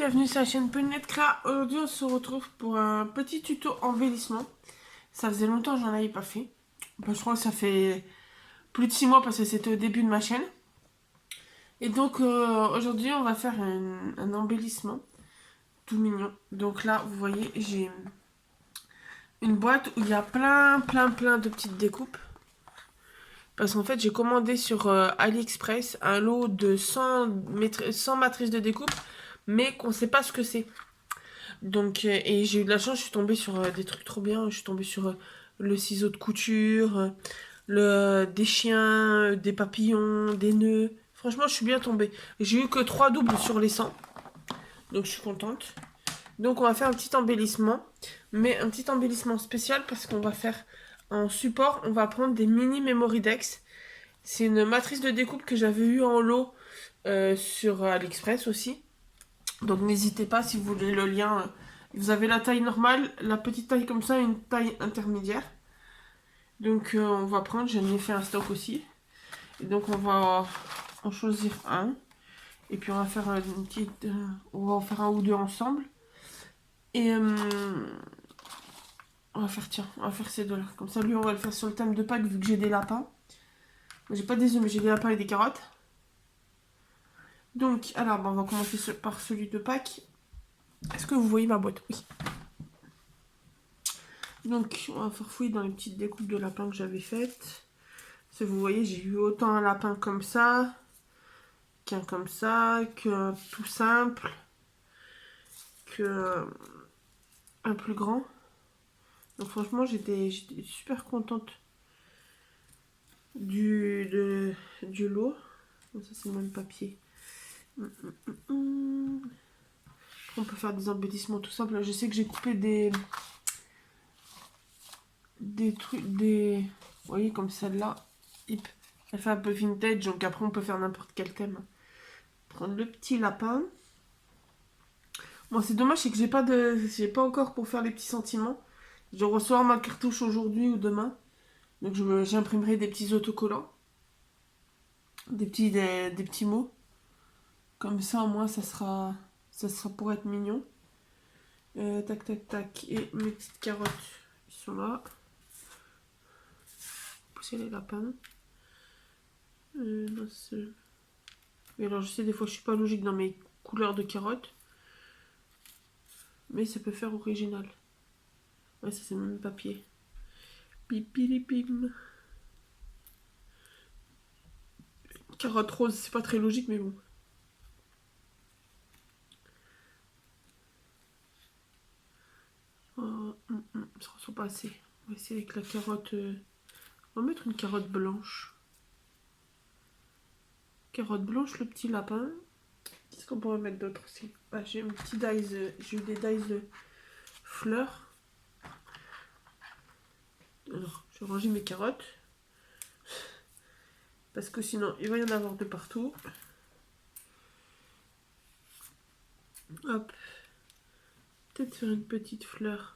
bienvenue sur la chaîne Penetra. Aujourd'hui on se retrouve pour un petit tuto embellissement. Ça faisait longtemps que j'en avais pas fait. Je crois que ça fait plus de 6 mois parce que c'était au début de ma chaîne. Et donc aujourd'hui on va faire un embellissement tout mignon. Donc là vous voyez j'ai une boîte où il y a plein de petites découpes. Parce qu'en fait j'ai commandé sur AliExpress un lot de 100 matrices de découpe. Mais qu'on sait pas ce que c'est. Donc, et j'ai eu de la chance, je suis tombée sur des trucs trop bien. Je suis tombée sur le ciseau de couture, des chiens, des papillons, des nœuds. Franchement, je suis bien tombée. J'ai eu que 3 doubles sur les 100. Donc, je suis contente. Donc, on va faire un petit embellissement. Mais un petit embellissement spécial parce qu'on va faire en support, on va prendre des mini Memory Dex. C'est une matrice de découpe que j'avais eu en lot sur AliExpress aussi. Donc n'hésitez pas si vous voulez le lien. Vous avez la taille normale, la petite taille comme ça et une taille intermédiaire. Donc on va prendre, j'en ai fait un stock aussi. Et donc on va en choisir un. Et puis on va faire une petite... on va en faire un ou deux ensemble. Et on va faire, tiens, on va faire ces deux-là. Comme ça, lui, on va le faire sur le thème de Pâques vu que j'ai des lapins. J'ai pas des œufs, mais j'ai des lapins et des carottes. Donc, alors, on va commencer par celui de Pâques. Est-ce que vous voyez ma boîte? Oui. Donc, on va faire fouiller dans les petites découpes de lapins que j'avais faites. Si vous voyez, j'ai eu autant un lapin comme ça, qu'un comme ça, qu'un tout simple, qu'un plus grand. Donc franchement, j'étais super contente du lot. Donc ça, c'est le même papier. On peut faire des embellissements tout simples. Je sais que j'ai coupé des trucs, vous voyez, comme celle-là. Elle fait un peu vintage, donc après on peut faire n'importe quel thème. Prendre le petit lapin. Bon, c'est dommage, c'est que j'ai pas encore pour faire les petits sentiments. Je reçois ma cartouche aujourd'hui ou demain. Donc j'imprimerai des petits autocollants. Des petits mots. Comme ça au moins ça sera pour être mignon. Tac tac tac. Et mes petites carottes, ils sont là. Pousser les lapins. Non, et alors je sais des fois je suis pas logique dans mes couleurs de carottes. Mais ça peut faire original. Ouais, ça c'est le même papier. Pipilipim. Carotte rose, c'est pas très logique, mais bon. Ça ressemble pas assez. On va essayer avec la carotte. On va mettre une carotte blanche. Carotte blanche, le petit lapin. Qu'est-ce qu'on pourrait mettre d'autre aussi? J'ai un petit dice. J'ai eu des dice de fleurs. Alors, je vais ranger mes carottes. Parce que sinon, il va y en avoir de partout. Hop. Peut-être faire une petite fleur.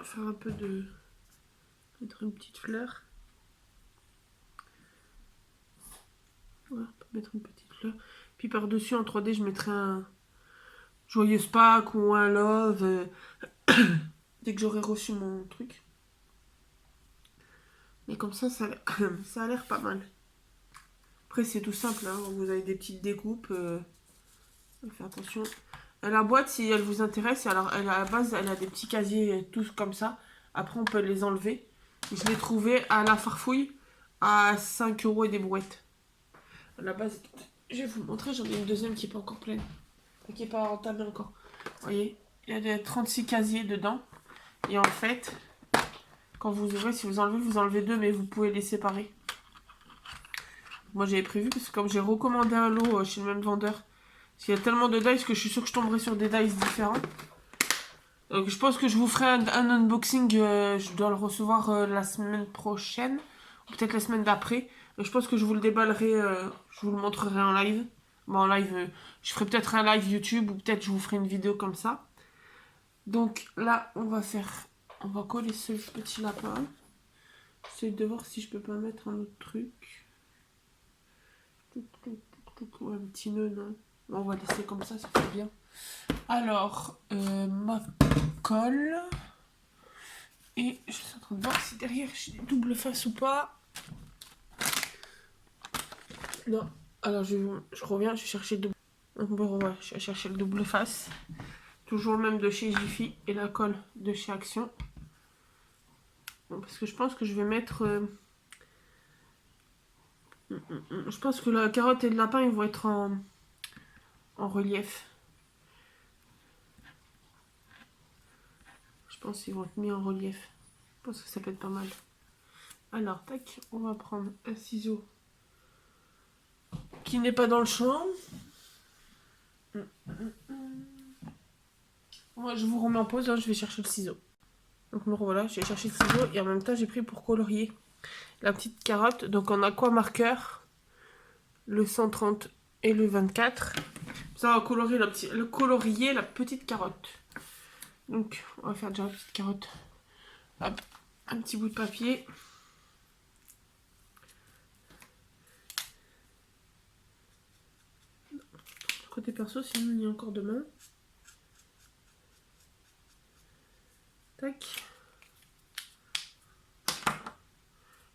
Faire un peu de... Mettre une petite fleur. Voilà, on peut mettre une petite fleur. Puis par-dessus, en 3D, je mettrai un joyeuse Pâques ou un love. Dès que j'aurai reçu mon truc. Mais comme ça a l'air pas mal. Après, c'est tout simple. Hein. Vous avez des petites découpes. Faites attention. La boîte, si elle vous intéresse, alors à la base, elle a des petits casiers tous comme ça. Après, on peut les enlever. Je l'ai trouvé à la Farfouille à 5 € et des brouettes. À la base, je vais vous montrer. J'en ai une deuxième qui n'est pas encore pleine. Qui n'est pas entamée encore. Vous voyez, il y a des 36 casiers dedans. Et en fait, quand vous ouvrez, si vous enlevez deux, mais vous pouvez les séparer. Moi, j'avais prévu parce que comme j'ai recommandé un lot chez le même vendeur, parce qu'il y a tellement de dice que je suis sûre que je tomberai sur des dice différents. Donc, je pense que je vous ferai un unboxing. Je dois le recevoir la semaine prochaine. Ou peut-être la semaine d'après. Je pense que je vous le déballerai. Je vous le montrerai en live. Bon, en live, je ferai peut-être un live YouTube. Ou peut-être je vous ferai une vidéo comme ça. Donc là, on va coller ce petit lapin. J'essaie de voir si je peux pas mettre un autre truc. Ouais, un petit nœud, non. On va laisser comme ça fait bien. Alors, ma colle. Et je suis en train de voir si derrière j'ai des doubles faces ou pas. Non. Alors je reviens, je chercher le double. Bon, ouais, je vais chercher le double face. Toujours le même de chez Jiffy et la colle de chez Action. Bon, parce que je pense que je vais mettre... je pense que la carotte et le lapin, ils vont être en relief. Je pense qu'ils vont être mis en relief. Je pense que ça peut être pas mal. Alors, tac, on va prendre un ciseau qui n'est pas dans le champ. Moi, je vous remets en pause, hein, je vais chercher le ciseau. Donc me revoilà, j'ai cherché le ciseau et en même temps j'ai pris pour colorier la petite carotte. Donc en aqua marqueur, le 130 et le 24. Ça va colorier la petite carotte. Donc on va faire déjà la petite carotte. Hop, un petit bout de papier. Côté perso, sinon il y a encore demain. Tac.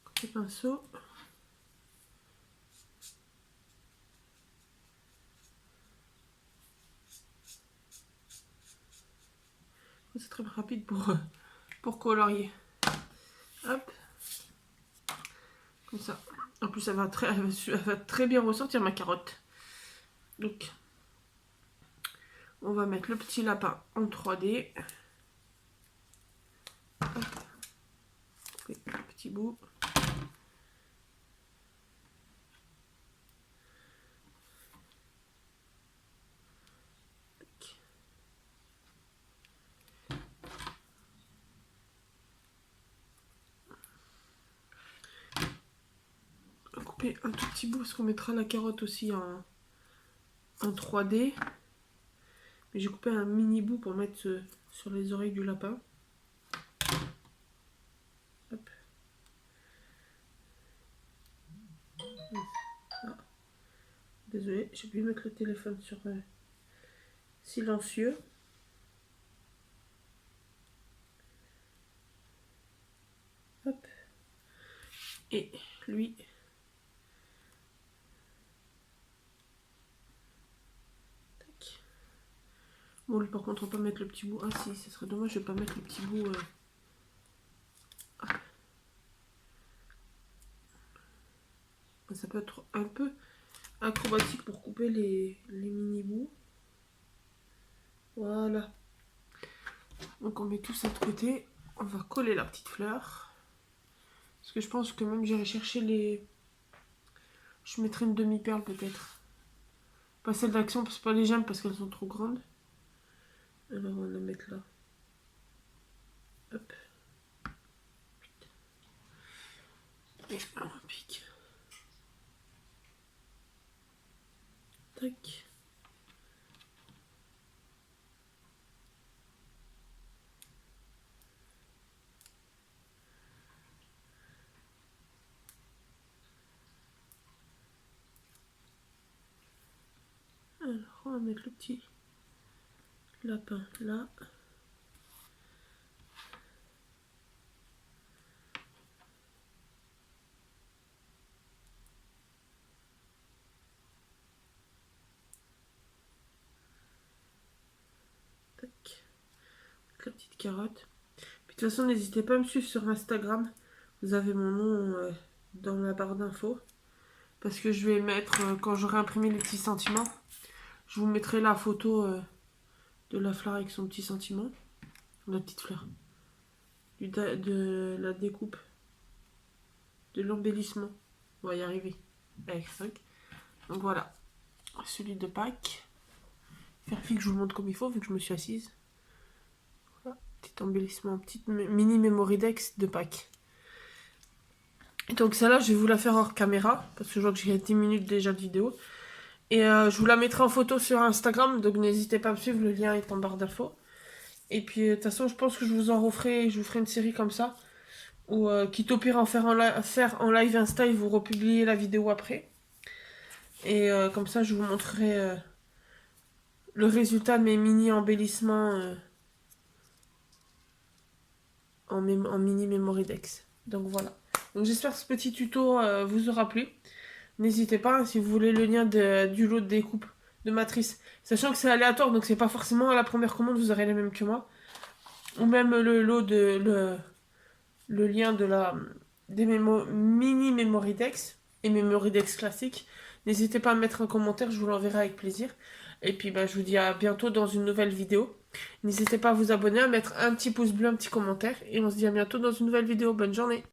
Côté pinceau. C'est très rapide pour colorier. Hop. Comme ça. En plus, elle va très bien ressortir ma carotte. Donc, on va mettre le petit lapin en 3D. Hop. Le petit bout. On va couper un tout petit bout parce qu'on mettra la carotte aussi en 3D. Mais j'ai coupé un mini bout pour mettre sur les oreilles du lapin. Hop. Ah. Désolée, j'ai oublié de mettre le téléphone sur silencieux. Hop. Et lui. Tac. Bon, lui par contre, on va pas mettre le petit bout. Ah si, ce serait dommage de pas mettre le petit bout. Ça peut être un peu acrobatique pour couper les mini bouts. Voilà. Donc on met tout ça de côté. On va coller la petite fleur. Parce que je pense que même j'irai chercher les... Je mettrai une demi-perle peut-être. Pas celle d'Action, parce que pas les j'aime parce qu'elles sont trop grandes. Alors on va la mettre là. Hop. Et on pique. Tac. Alors on va mettre le petit lapin là. Tac. La petite carotte. Puis de toute façon, n'hésitez pas à me suivre sur Instagram. Vous avez mon nom dans la barre d'infos. Parce que je vais mettre, quand j'aurai imprimé les petits sentiments, je vous mettrai la photo de la fleur avec son petit sentiment. La petite fleur. De la découpe. De l'embellissement. On va y arriver. Avec ça. Donc voilà. Celui de Pâques. Vérifie que je vous le montre comme il faut, vu que je me suis assise. Voilà. Petit embellissement. Petite mini Mémoridex de Pâques. Et donc celle-là, je vais vous la faire hors caméra. Parce que je vois que j'ai 10 minutes déjà de vidéo. Et je vous la mettrai en photo sur Instagram. Donc n'hésitez pas à me suivre. Le lien est en barre d'infos. Et puis de toute façon, je pense que je vous en referai. Je vous ferai une série comme ça. Ou quitte au pire en faire en live Insta et vous republier la vidéo après. Et comme ça, je vous montrerai le résultat de mes mini embellissements en mini memory Dex. Donc voilà. Donc j'espère que ce petit tuto vous aura plu. N'hésitez pas, hein, si vous voulez le lien du lot de découpe de matrice. Sachant que c'est aléatoire, donc c'est pas forcément à la première commande, vous aurez les mêmes que moi. Ou même le lot de le lien de des mini memory Dex et memory Dex classique. N'hésitez pas à mettre un commentaire, je vous l'enverrai avec plaisir. Et puis je vous dis à bientôt dans une nouvelle vidéo. N'hésitez pas à vous abonner, à mettre un petit pouce bleu, un petit commentaire. Et on se dit à bientôt dans une nouvelle vidéo. Bonne journée!